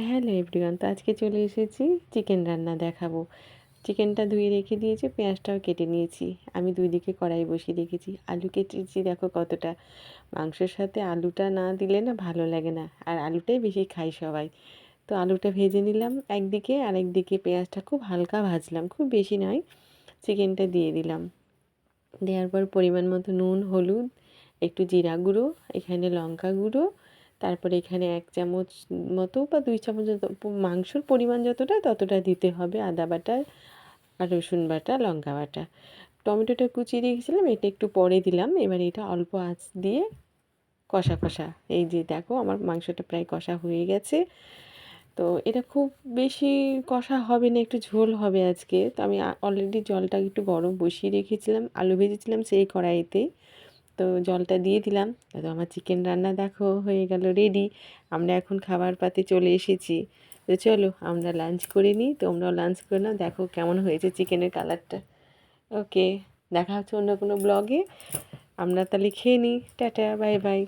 Hello everyone, তো আজকে চলে এসেছি চিকেন রান্না দেখাবো। চিকেনটা ধুয়ে রেখে দিয়েছি, পেঁয়াজটাও কেটে নিয়েছি। আমি দুই দিকে কড়াই বসিয়ে রেখেছি, আলু কেটেছি দেখো কতটা। মাংসের সাথে আলুটা না দিলে না ভালো লাগে না, আর আলুটাই বেশি খাই সবাই। তো আলুটা ভেজে নিলাম একদিকে, আর একদিকে পেঁয়াজটা খুব হালকা ভাজলাম, খুব বেশি নয়। চিকেনটা দিয়ে দিলাম, দেওয়ার পর পরিমাণ মতো নুন, হলুদ, একটু জিরা গুঁড়ো, এখানে লঙ্কা গুঁড়ো, তারপরে এখানে 1 চামচ মতো বা 2 চামচ মাংসর পরিমাণ যতটা ততটা দিতে হবে আদা বাটা আর রসুন বাটা, লঙ্কা বাটা। টমেটোটা কুচিয়ে রেখেছিলাম, এটা একটু পরে দিলাম। এবার এটা অল্প আঁচ দিয়ে কষা কষা, এই যে দেখো আমার মাংসটা প্রায় কষা হয়ে গেছে। তো এটা খুব বেশি কষা হবে না, একটু ঝোল হবে আজকে। তো আমি অলরেডি জলটা একটু গরম বসিয়ে রেখেছিলাম, আলু ভেজেছিলাম সেই কড়াইতেই। তো জলটা দিয়ে দিলাম। তো আমার চিকেন রান্না দেখো হয়ে গেল রেডি। আমরা এখন খাবার পাতে চলে এসেছি। তো চলো আমরা লাঞ্চ করে নিই, তোমরাও লাঞ্চ করে নাও। দেখো কেমন হয়েছে চিকেনের কালারটা। ওকে, দেখা হচ্ছে অন্য কোনো ব্লগে। আমরা তাহলে খেয়ে নিই। Tata, bye bye.